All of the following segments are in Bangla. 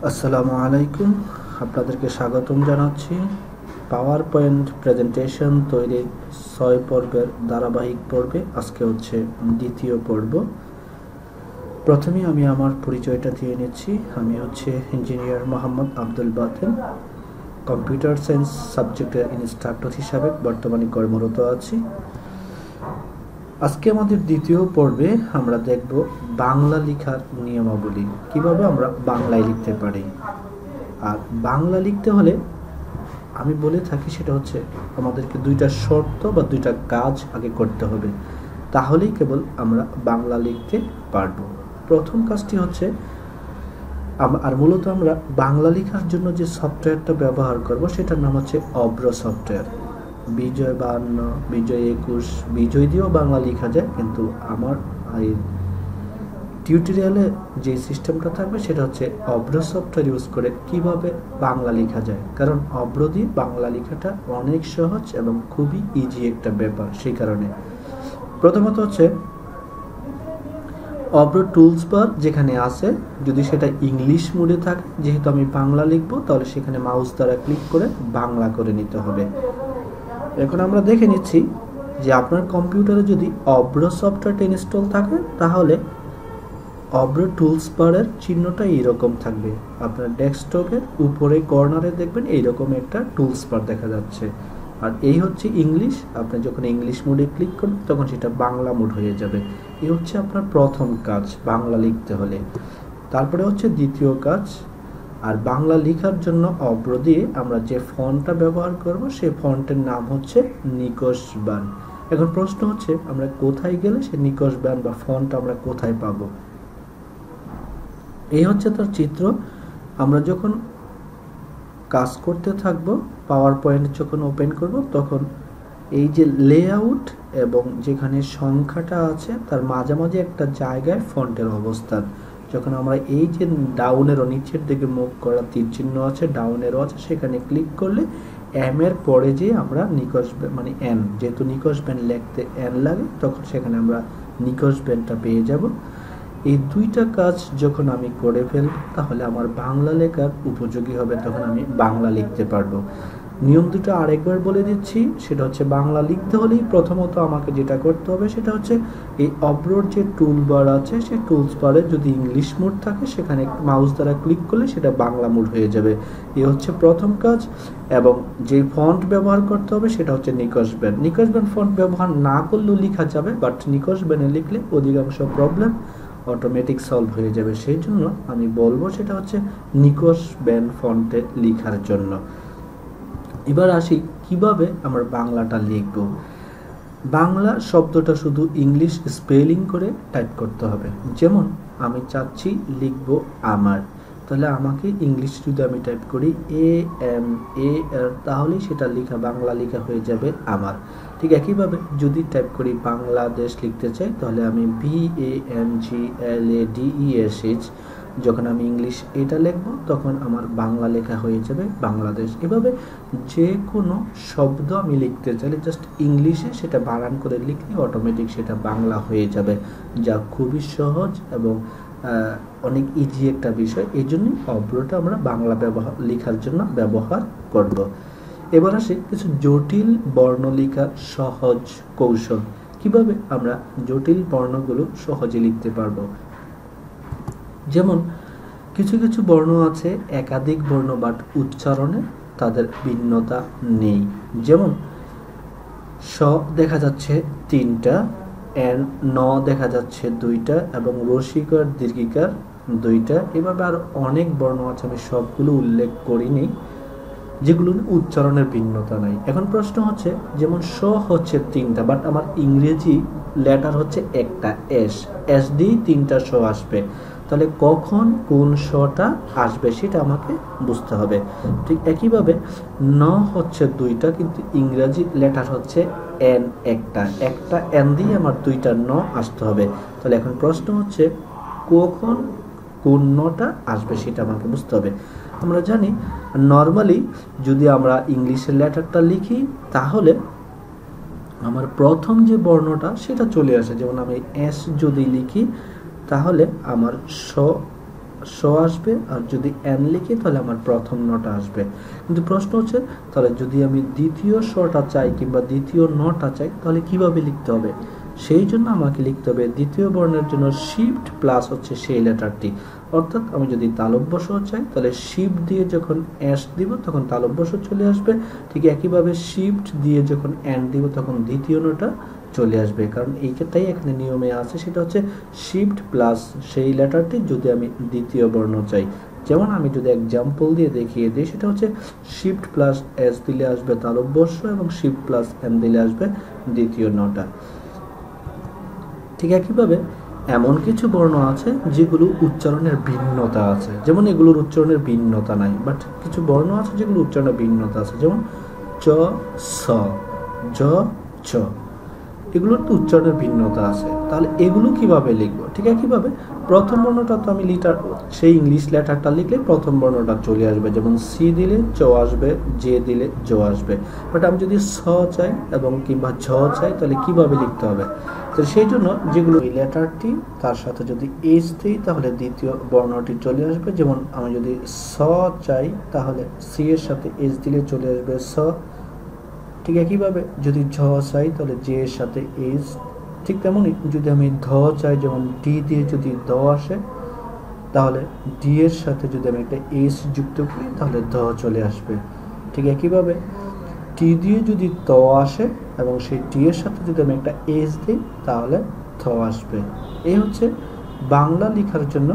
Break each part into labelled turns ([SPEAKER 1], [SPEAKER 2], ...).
[SPEAKER 1] আসসালামু আলাইকুম, আপনাদেরকে স্বাগতম জানাচ্ছি পাওয়ার পয়েন্ট প্রেজেন্টেশন তৈরির 6 পর্বের ধারাবাহিক পর্বে। আজকে হচ্ছে দ্বিতীয় পর্ব। প্রথমে আমি আমার পরিচয়টা দিয়ে নিচ্ছি। আমি হচ্ছে engineer Mohammad Abdul Baten, computer science সাবজেক্টের ইনস্ট্রাক্টর হিসাবে বর্তমানে কর্মরত আছি। আজকে আমাদের দ্বিতীয় পর্বে আমরা দেখব বাংলা লেখার নিয়মাবলী, কিভাবে আমরা বাংলায় লিখতে পারি। আর বাংলা লিখতে হলে আমি বলে থাকি সেটা হচ্ছে আমাদেরকে দুইটা শর্ত বা দুইটা কাজ আগে করতে হবে, তাহলেই কেবল আমরা বাংলা লিখতে পারবো। প্রথম কাজটি হচ্ছে আর মূলত আমরা বাংলা লেখার জন্য যে সফটওয়্যারটা ব্যবহার করব সেটার নাম হচ্ছে অব্র সফটওয়্যার। বিজয় 52, বিজয় 21, বিজয় দিয়েও বাংলা লেখা যায়, কিন্তু আমার এই টিউটোরিয়ালে যে সিস্টেমটা থাকবে সেটা হচ্ছে অব্র সফটওয়্যার ইউজ করে কিভাবে বাংলা লেখা যায়। কারণ অব্র দিয়ে বাংলা লেখাটা অনেক সহজ এবং খুবই ইজি একটা ব্যাপার। সেই কারণে প্রথমত হচ্ছে অব্র টুলস বার যেখানে আছে, যদি সেটা ইংলিশ মোডে থাকে, যেহেতু আমি বাংলা লিখবো তাহলে সেখানে মাউস দ্বারা ক্লিক করে বাংলা করে নিতে হবে। এখন আমরা দেখে নিচ্ছি যে আপনার কম্পিউটারে যদি অব্র সফটওয়্যারটা ইনস্টল থাকে তাহলে অব্র টুলস বারের চিহ্নটা এইরকম থাকবে। আপনার ডেস্কটপের উপরে কর্নারে দেখবেন এইরকম একটা টুলস বার দেখা যাচ্ছে, আর এই হচ্ছে ইংলিশ। আপনি যখন ইংলিশ মোডে ক্লিক করবেন তখন সেটা বাংলা মোড হয়ে যাবে। এই হচ্ছে আপনার প্রথম কাজ বাংলা লিখতে হলে। তারপরে হচ্ছে দ্বিতীয় কাজ, আর বাংলা লেখার জন্য অব্র দিয়ে আমরা যে ফন্টটা ব্যবহার করব সেই ফন্টের নাম হচ্ছে নিকষ বান। এখন প্রশ্ন হচ্ছে আমরা কোথায় গেলে সে নিকষ বান বা ফন্ট আমরা কোথায় পাবো? এই হচ্ছে তার চিত্র। আমরা যখন কাজ করতে থাকব, পাওয়ার পয়েন্ট যখন ওপেন করব, তখন এই যে লেআউট এবং যেখানে সংখ্যাটা আছে তার মাঝামাঝি একটা জায়গায় ফন্টের অবস্থান। যখন আমরা এই যে ডাউনেরও নিচের দিকে মুভ করা তীর চিহ্ন আছে, ডাউনেরও আছে, সেখানে ক্লিক করলে এম এর পরে যে আমরা নিকষ মানে এন, যেহেতু নিকষ ব্যান লিখতে এন লাগে, তখন সেখানে আমরা নিকষ ব্যানটা পেয়ে যাব। এই দুইটা কাজ যখন আমি করে ফেলব তাহলে আমার বাংলা লেখার উপযোগী হবে, তখন আমি বাংলা লিখতে পারবো। নিয়ম দুটো আরেকবার বলে দিচ্ছি, সেটা হচ্ছে বাংলা লিখতে হলেই প্রথমত আমাকে যেটা করতে হবে সেটা হচ্ছে এই অব্রোর যে টুল বার আছে সেই টুলস বারে যদি ইংলিশ মোড থাকে সেখানে মাউস দ্বারা ক্লিক করলে সেটা বাংলা মোড হয়ে যাবে। এই হচ্ছে প্রথম কাজ। এবং যে ফন্ট ব্যবহার করতে হবে সেটা হচ্ছে নিকষ ব্যান। নিকষ ব্যান ফন্ট ব্যবহার না করলেও লেখা যাবে, বাট নিকষ ব্যানে লিখলে অধিকাংশ প্রবলেম অটোমেটিক সলভ হয়ে যাবে। সেই জন্য আমি বলবো সেটা হচ্ছে নিকষ ব্যান ফন্টে লেখার জন্য। এবার আসি কিভাবে আমরা বাংলাটা লিখব। বাংলা শব্দটা শুধু ইংলিশ স্পেলিং করে টাইপ করতে হবে। যেমন আমি চাচ্ছি লিখব আমার, তাহলে আমাকে ইংলিশ যদি আমি টাইপ করি AMAR, তাহলেই সেটা লেখা বাংলা লেখা হয়ে যাবে আমার। ঠিক একইভাবে যদি টাইপ করি বাংলাদেশ লিখতে চাই, তাহলে আমি BANGLADESH, যখন আমি ইংলিশ এটা লিখব তখন আমার বাংলা লেখা হয়ে যাবে বাংলাদেশ। এভাবে যে কোনো শব্দ আমি লিখতে চাইলে জাস্ট ইংলিশে সেটা বানান করে লিখলে অটোমেটিক সেটা বাংলা হয়ে যাবে, যা খুবই সহজ এবং অনেক ইজি একটা বিষয়। এই জন্যই অব্রটা আমরা বাংলা লেখার জন্য ব্যবহার করব। এবার আসি কিছু জটিল বর্ণ লেখার সহজ কৌশল, কিভাবে আমরা জটিল বর্ণগুলো সহজে লিখতে পারবো। যেমন কিছু কিছু বর্ণ আছে একাধিক বর্ণ, বাট উচ্চারণে তাদের ভিন্নতা নেই। যেমন স দেখা যাচ্ছে 3টা, ন দেখা যাচ্ছে 2টা, এবং রসিকার দীর্ঘিকার 2টা। এভাবে আর অনেক বর্ণ আছে, আমি সবগুলো উল্লেখ করিনি, যেগুলো উচ্চারণের ভিন্নতা নাই। এখন প্রশ্ন হচ্ছে যেমন স হচ্ছে 3টা, বাট আমার ইংরেজি লেটার হচ্ছে একটা এস দিয়ে 3টা স আসবে, তাহলে কখন কোন শটা আসবে সেটা আমাকে বুঝতে হবে। ঠিক একইভাবে ন হচ্ছে 2টা, কিন্তু ইংরেজি লেটার হচ্ছে এন একটা এন দিয়ে আমার 2টা ন আসতে হবে। তাহলে এখন প্রশ্ন হচ্ছে কখন কোন নটা আসবে সেটা আমাকে বুঝতে হবে। আমরা জানি নর্মালি যদি আমরা ইংলিশের লেটারটা লিখি তাহলে আমার প্রথম যে বর্ণটা সেটা চলে আসে। যেমন আমি এস যদি লিখি তাহলে আমার স স আসবে, আর যদি এন লিখি তাহলে আমার প্রথম নটা আসবে। কিন্তু প্রশ্ন হচ্ছে তাহলে যদি আমি দ্বিতীয় সটা চাই কিংবা দ্বিতীয় নটা চাই তাহলে কিভাবে লিখতে হবে? সেই জন্য আমাকে লিখতে হবে দ্বিতীয় বর্ণের জন্য শিফট প্লাস হচ্ছে সেই লেটারটি। অর্থাৎ আমি যদি তালব্য স চাই তাহলে শিফট দিয়ে যখন এস দিব তখন তালব্য স চলে আসবে। ঠিক একইভাবে শিফট দিয়ে যখন এন দিব তখন দ্বিতীয় নটা চলে আসবে, কারণ এইটাই এখানে নিয়মে আছে, সেটা হচ্ছে শিফট প্লাস সেই লেটারটি যদি আমি দ্বিতীয় বর্ণ চাই। যেমন আমি যদি এক্সাম্পল দিয়ে দেখিয়ে দিই, সেটা হচ্ছে শিফট প্লাস এস দিলে আসবে তালব্য স এবং শিফট প্লাস এন দিলে আসবে দ্বিতীয় নটা। ঠিক একইভাবে এমন কিছু বর্ণ আছে যেগুলো উচ্চারণের ভিন্নতা আছে, যেমন এগুলোর উচ্চারণের ভিন্নতা নাই, বাট কিছু বর্ণ আছে যেগুলো উচ্চারণের ভিন্নতা আছে, যেমন চ, স, জ, চ, এগুলোর তো উচ্চারণের ভিন্নতা আছে। তাহলে এগুলো কিভাবে লিখবো? ঠিক একইভাবে প্রথম বর্ণটা তো আমি সেই ইংলিশ লেটারটা লিখলে প্রথম বর্ণটা চলে আসবে, যেমন সি দিলে চ আসবে, জে দিলে জ আসবে। বাট আমি যদি স চাই এবং কিংবা ঝ চাই তাহলে কিভাবে লিখতে হবে? তো সেই জন্য যেগুলো এই লেটারটি তার সাথে যদি এইচ দিই তাহলে দ্বিতীয় বর্ণটি চলে আসবে। যেমন আমি যদি স চাই তাহলে সি এর সাথে এইচ দিলে চলে আসবে স। ঠিক একইভাবে যদি ঝ চাই তাহলে জে এর সাথে এইচ। ঠিক তেমনই যদি আমি ধ চাই, যেমন ডি দিয়ে যদি দ আসে তাহলে ডি এর সাথে যদি আমি একটা এইচ যুক্ত করি তাহলে ধ চলে আসবে। ঠিক একইভাবে টি দিয়ে যদি ত আসে এবং সেই টি এর সাথে যদি আমি একটা এইচ দিই তাহলে থ আসবে। এই হচ্ছে বাংলা লেখার জন্য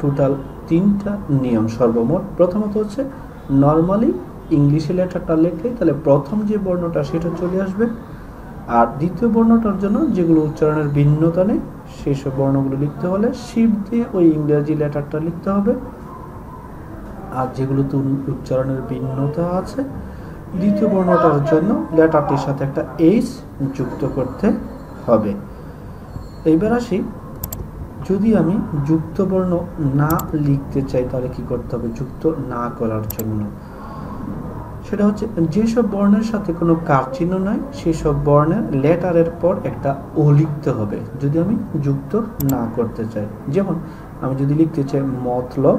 [SPEAKER 1] টোটাল 3টা নিয়ম সর্বমোট। প্রথমত হচ্ছে নর্মালি ইংলিশে লেটারটা লিখলে তাহলে প্রথম যে বর্ণটা সেটা চলে আসবে, আর দ্বিতীয় বর্ণটার জন্য যেগুলো উচ্চারণের ভিন্নতা নেই সেই সব বর্ণগুলো লিখতে হলে শিফট দিয়ে ওই ইংরেজি লেটারটা লিখতে হবে, আর যেগুলোতে উচ্চারণের ভিন্নতা আছে দ্বিতীয় বর্ণটার জন্য লেটারটির সাথে একটা এইচ যুক্ত করতে হবে। এইবার আসি, যদি আমি যুক্ত বর্ণ না লিখতে চাই তাহলে কি করতে হবে যুক্ত না করার জন্য? সেটা হচ্ছে যেসব বর্ণের সাথে কোনো কার চিহ্ন নাই সেই সব বর্ণের লেটারের পর একটা ও লিখতে হবে যদি আমি যুক্ত না করতে চাই। যেমন আমি যদি লিখতে চাই মতলব,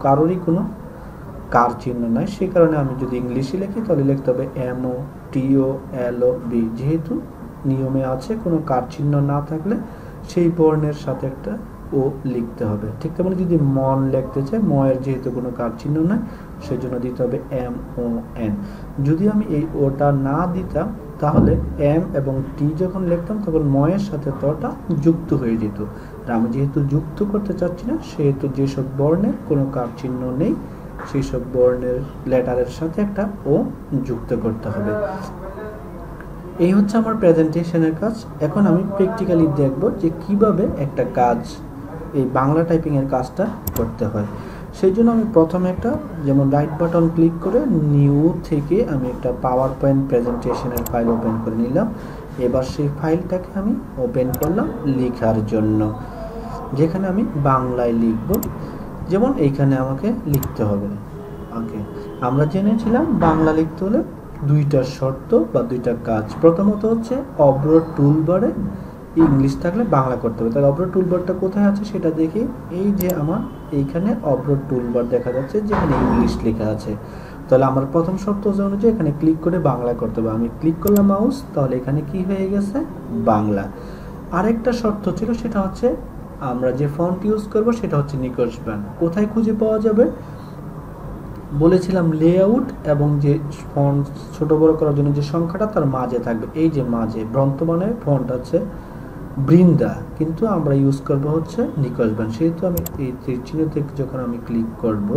[SPEAKER 1] কারোরই কোনো কার চিহ্ন নাই, সেই কারণে আমি যদি ইংলিশে লিখি তাহলে লিখতে হবে MOTOLOB। যেহেতু নিয়মে আছে কোনো কার চিহ্ন না থাকলে সেই বর্ণের সাথে একটা ও লিখতে হবে। ঠিক তেমনি যদি মন লিখতে চাই, ময়ের যেহেতু কোনো কার চিহ্ন নাই সেই জন্য দিতে হবে MON। যদি আমি এই ওটা না দিতাম তাহলে এম এবং টি যখন লিখতাম তখন ময়ের সাথে তটা যুক্ত হয়ে যেত। আর আমি যেহেতু যুক্ত করতে চাচ্ছি না সেহেতু যেসব বর্ণের কোনো কার চিহ্ন নেই সেই সব বর্ণের লেটারের সাথে একটা ও যুক্ত করতে হবে। এই হচ্ছে আমার প্রেজেন্টেশনের কাজ। এখন আমি প্র্যাকটিক্যালি দেখব যে কিভাবে একটা কাজ এই বাংলা টাইপিং এর কাজটা করতে হয়। সেই জন্য আমি প্রথমে একটা যেমন রাইট বাটন ক্লিক করে নিউ থেকে আমি একটা পাওয়ার পয়েন্ট প্রেজেন্টেশনের ফাইল ওপেন করে নিলাম। এবার সেই ফাইলটাকে আমি ওপেন করলাম লেখার জন্য, যেখানে আমি বাংলায় লিখব। যেমন এইখানে আমাকে লিখতে হবে, ওকে আমরা জেনেছিলাম বাংলা লিখতে হলে দুইটা শর্ত বা দুইটা কাজ। প্রথমত হচ্ছে অব্র টুলবারে ইংলিশ থাকলে বাংলা করতে হবে। তাহলে অব্র টুলবারটা কোথায় আছে সেটা দেখি। এই যে আমার এইখানে অব্র টুলবার দেখা যাচ্ছে যেখানে ইংলিশ লেখা আছে। তাহলে আমার প্রথম শর্ত অনুযায়ী এখানে ক্লিক করে বাংলা করতে হবে। আমি ক্লিক করলাম মাউস, তাহলে এখানে কি হয়ে গেছে বাংলা। আরেকটা শর্ত ছিল সেটা হচ্ছে আমরা যে ফন্ট ইউজ করব সেটা হচ্ছে নিকষ ব্যান্ড। কোথায় খুঁজে পাওয়া যাবে বলেছিলাম লেআউট এবং যে ফন্ট ছোট বড় করার জন্য যে সংখ্যাটা তার মাঝে থাকবে। এই যে মাঝে বর্তমানে ফন্ট আছে বৃন্দা, কিন্তু আমরা ইউজ করব হচ্ছে নিকষ ব্যান্ড। সেহেতু আমি এই তীর চিহ্ন থেকে যখন আমি ক্লিক করব,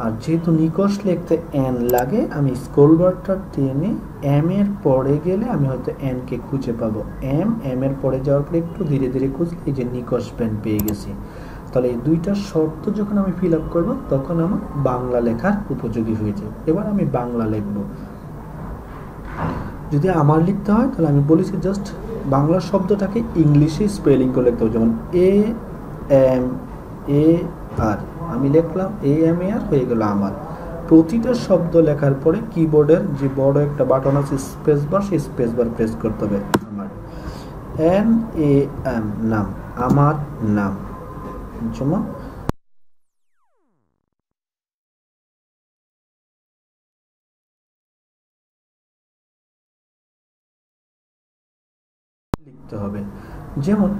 [SPEAKER 1] আর যেহেতু নিকষ লিখতে এন লাগে আমি স্ক্রল বারটা টেনে এম এর পরে গেলে আমি হয়তো এন কে খুঁজে পাবো। এম এর পরে যাওয়ার পরে একটু ধীরে ধীরে খুঁজলে এই যে নিকষ ব্যান্ড পেয়ে গেছি। তাহলে এই দুইটা শর্ত যখন আমি ফিল আপ করবো তখন আমার বাংলা লেখার উপযোগী হয়ে যায়। এবার আমি বাংলা লিখব। যদি আমার লিখতে হয় তাহলে আমি বলেছি জাস্ট বাংলা শব্দটাকে ইংলিশে স্পেলিং করে লিখতে হবে। যেমন AMAR আমি লিখলাম AMAR হয়ে গেল আমার। প্রতিটা শব্দ লেখার পরে কিবোর্ডের যে বড় একটা বাটন আছে স্পেস বার, সেই স্পেস বার প্রেস করতে হবে। আমার NAM নাম আমার নাম, যেমন লিখতে হবে। যেমন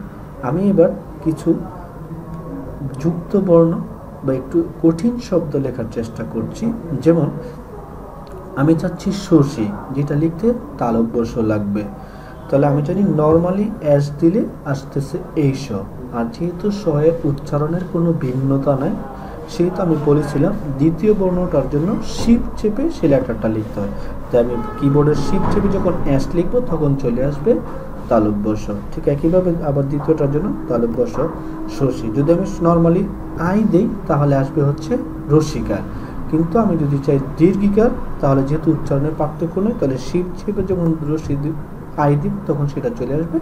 [SPEAKER 1] আমি এবার কিছু যুক্ত বর্ণ বা একটু কঠিন শব্দ লেখার চেষ্টা করছি। যেমন আমি চাচ্ছি শশী, যেটা লিখতে তালব্য স লাগবে। তাহলে আমি জানি নর্মালি অ্যাস দিলে আসতেছে এই স, আর যেহেতু স এর উচ্চারণের কোনো ভিন্নতা নাই, সেহেতু আমি বলেছিলাম দ্বিতীয় বর্ণটার জন্য শিফট চেপে সে লেটারটা লিখতে হয়। তাই আমি কিবোর্ডের শিফট চেপে যখন অ্যাস লিখবো তখন চলে আসবে তালব্য স। ঠিক একইভাবে আবার দ্বিতীয়টার জন্য তালব্য স শশী। যদি আমি নর্মালি আই দেই তাহলে আসবে হচ্ছে রসিকার, কিন্তু আমি যদি চাই দীর্ঘিকার, তাহলে যেহেতু উচ্চারণের পার্থক্য নেই, তাহলে শিফট চেপে যখন রসি আই দিব তখন সেটা চলে আসবে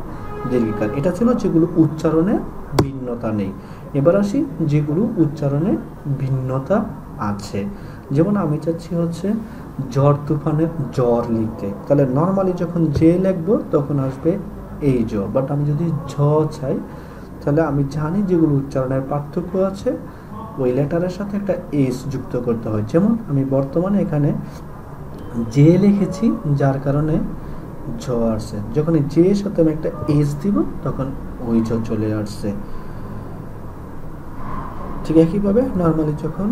[SPEAKER 1] দীর্ঘিকার। এটা ছিল যেগুলো উচ্চারণে ভিন্নতা নেই। এবার আসি যেগুলো উচ্চারণে ভিন্নতা আছে। যেমন আমি চাচ্ছি হচ্ছে ঝড় তুফানের জ্বর লিখতে, তাহলে নর্মালি যখন যে লিখবো তখন আসবে এই জ, বাট আমি যদি ঝ চাই তাহলে আমি জানি যেগুলো উচ্চারণের পার্থক্য আছে ওই লেটারের সাথে একটা এস যুক্ত করতে হয়। যেমন আমি বর্তমানে এখানে যে লিখেছি, যার কারণে ঝ আসছে। যখন যে এর সাথে আমি একটা এস দিব তখন ওই ঝ চলে আসছে। ঠিক একইভাবে নর্মালি যখন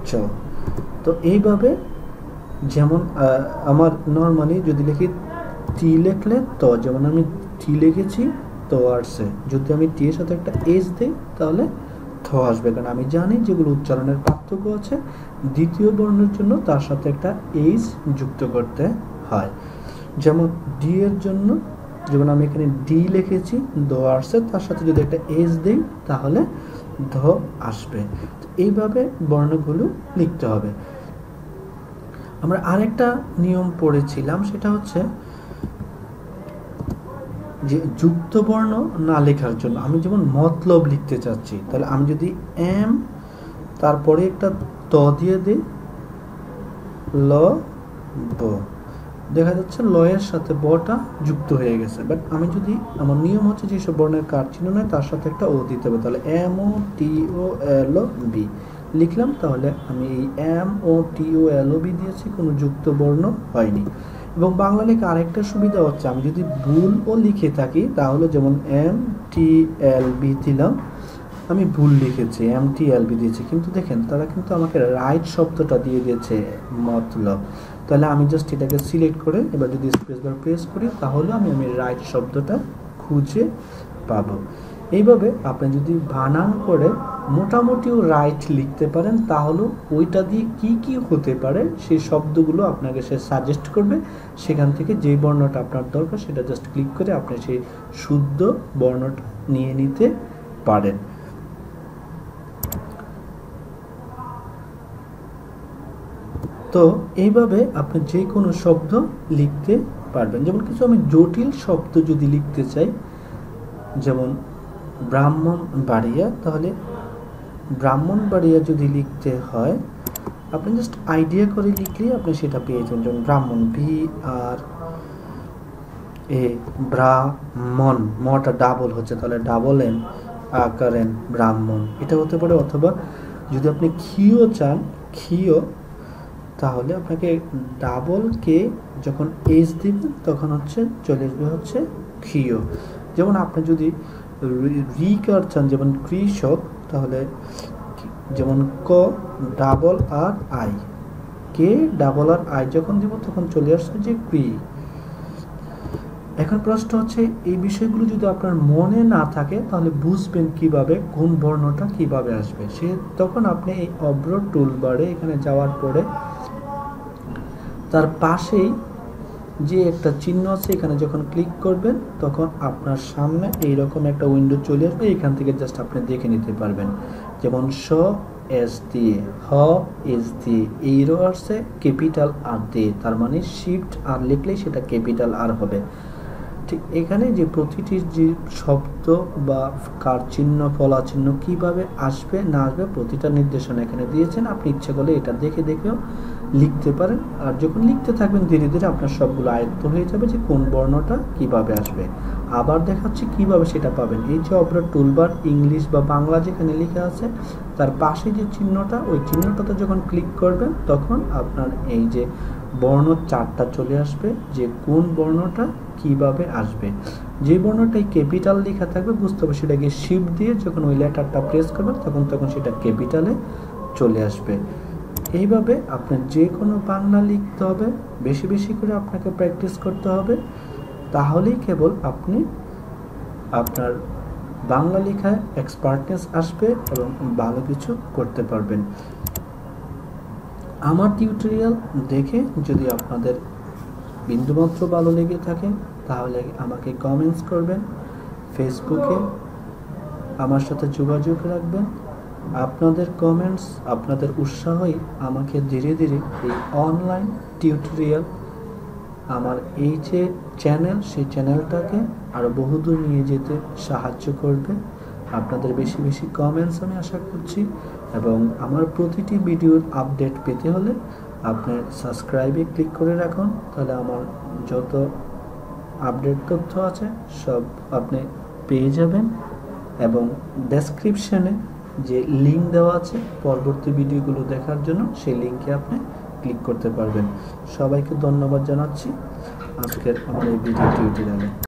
[SPEAKER 1] চ, তো এইভাবে যেমন আমার নর্মালি যদি লিখি টি লিখলে তো, যেমন আমি টি লিখেছি তো আসছে। যদি আমি টি এর সাথে একটা এস দিই তাহলে থ আসবে, কারণ আমি জানি যেগুলো উচ্চারণের পার্থক্য আছে দ্বিতীয় বর্ণের জন্য তার সাথে একটা এইচ যুক্ত করতে হয়। যেমন ডি এর জন্য যেমন আমি এখানে ডি লিখেছি দ আসছে, তার সাথে যদি একটা এস দিই তাহলে ধ আসবে। এইভাবে বর্ণগুলো লিখতে হবে। আমরা আরেকটা নিয়ম পড়েছিলাম, সেটা হচ্ছে যে যুক্ত বর্ণ না লেখার জন্য আমি যেমন মতলব লিখতে চাচ্ছি, তাহলে আমি যদি এম তারপরে একটা ত দিয়ে দিই ল ব, দেখা যাচ্ছে ল এর সাথে বটা যুক্ত হয়ে গেছে। বাট আমি যদি আমার নিয়ম হচ্ছে যেসব বর্ণের কার চিহ্ন নয় তার সাথে একটা ও দিতে হবে, তাহলে এম ও টি ও এল ও বি লিখলাম, তাহলে আমি এই এম ও টি ও এল ও বি দিয়েছি, কোনো যুক্ত বর্ণ হয়নি। এবং বাংলা লেখা আরেকটা সুবিধা হচ্ছে আমি যদি ভুলও লিখে থাকি তাহলে যেমন এম টি এল বি দিলাম, আমি ভুল লিখেছি এম টি এল বি দিয়েছি, কিন্তু দেখেন তারা কিন্তু আমাকে রাইট শব্দটা দিয়ে দিয়েছে মতলব। তাহলে আমি জাস্ট এটাকে সিলেক্ট করে এবার যদি স্পেস বার প্রেস করি তাহলে আমি রাইট শব্দটা খুঁজে পাবো। এইভাবে আপনি যদি বানান করে মোটামুটিও রাইট লিখতে পারেন তাহলে ওইটা দিয়ে কি কি হতে পারে সেই শব্দগুলো আপনাকে সে সাজেস্ট করবে, সেখান থেকে যে বর্ণটা আপনার দরকার সেটা জাস্ট ক্লিক করে আপনি সেই শুদ্ধ বর্ণটা নিয়ে নিতে পারেন। তো এইভাবে আপনি যে কোনো শব্দ লিখতে পারবেন। যেমন কিছু আমি জটিল শব্দ যদি লিখতে চাই, যেমন ব্রাহ্মণবাড়িয়া, তাহলে ব্রাহ্মণবাড়িয়া যদি লিখতে হয় আপনি জাস্ট আইডিয়া করে লিখলেই আপনি সেটা পেয়ে যাবেন। যেমন ব্রাহ্মণ ভি আর এ ব্রাহ্মণ, মটা ডাবল হচ্ছে তাহলে ডাবল এন আকারেন ব্রাহ্মণ এটা হতে পারে। অথবা যদি আপনি ক্ষীয় চান ক্ষীয়, তাহলে আপনাকে ডাবল কে যখন এস দিবেন তখন হচ্ছে চলে আসবে হচ্ছে ক্ষীয়। যেমন আপনি যদি রিকার চান যেমন কৃষক, তাহলে যেমন ক double R I, K double R I যখন দিব তখন চলে আসছে যে ক্রি। এখন প্রশ্ন হচ্ছে এই বিষয়গুলো যদি আপনার মনে না থাকে তাহলে বুঝবেন কিভাবে কোন বর্ণটা কিভাবে আসবে। সে তখন আপনি এই অব্র টুলবারে এখানে যাওয়ার পরে তার পাশেই যে একটা চিহ্ন আছে এখানে যখন ক্লিক করবেন তখন আপনার সামনে এইরকম একটা উইন্ডো চলে আসবে, এখান থেকে জাস্ট আপনি দেখে নিতে পারবেন। যেমন স এস দিয়ে, হ এস দিয়ে, এইরও আসছে ক্যাপিটাল আর দিয়ে, তার মানে শিফট আর লিখলেই সেটা ক্যাপিটাল আর হবে। ঠিক এখানে যে প্রতিটি যে শব্দ বা কার চিহ্ন ফলা চিহ্ন কিভাবে আসবে না আসবে প্রতিটা নির্দেশনা এখানে দিয়েছেন। আপনি ইচ্ছে করলে এটা দেখে দেখেও লিখতে পারেন, আর যখন লিখতে থাকবেন ধীরে ধীরে আপনার সবগুলো আয়ত্ত হয়ে যাবে যে কোন বর্ণটা কিভাবে আসবে। আবার দেখাচ্ছি কিভাবে সেটা পাবেন। এই যে অপরের টুলবার ইংলিশ বা বাংলা যেখানে লেখা আছে তার পাশে যে চিহ্নটা, ওই চিহ্নটাতে যখন ক্লিক করবেন তখন আপনার এই যে বর্ণ চার্টটা চলে আসবে, যে কোন বর্ণটা কিভাবে আসবে। যে বর্ণটাই ক্যাপিটাল লেখা থাকবে বুঝতে হবে সেটাকে শিফট দিয়ে যখন ওই লেটারটা প্রেস করবেন তখন সেটা ক্যাপিটালে চলে আসবে। এইভাবে আপনার যে কোনো বাংলা লিখতে হবে, বেশি বেশি করে আপনাকে প্র্যাকটিস করতে হবে, তাহলেই কেবল আপনি আপনার বাংলা লেখায় এক্সপার্টনেস আসবে এবং ভালো কিছু করতে পারবেন। আমার টিউটোরিয়াল দেখে যদি আপনাদের বিন্দুমাত্র ভালো লেগে থাকে তাহলে আমাকে কমেন্টস করবেন, ফেসবুকে আমার সাথে যোগাযোগ রাখবেন। আপনাদের কমেন্টস, আপনাদের উৎসাহই আমাকে ধীরে ধীরে এই অনলাইন টিউটোরিয়াল, আমার এই যে চ্যানেল, সেই চ্যানেলটাকে আরও বহুদূর নিয়ে যেতে সাহায্য করবে। আপনাদের বেশি বেশি কমেন্টস আমি আশা করছি, এবং আমার প্রতিটি ভিডিওর আপডেট পেতে হলে আপনার সাবস্ক্রাইবে ক্লিক করে রাখুন, তাহলে আমার যত আপডেট তথ্য আছে সব আপনি পেয়ে যাবেন। এবং ডেসক্রিপশনে যে লিঙ্ক দেওয়া আছে পরবর্তী ভিডিওগুলো দেখার জন্য, সেই লিঙ্কে আপনি ক্লিক করতে পারবেন। সবাইকে ধন্যবাদ জানাচ্ছি আজকের আমার এই ভিডিও টিউটোরিয়ালে।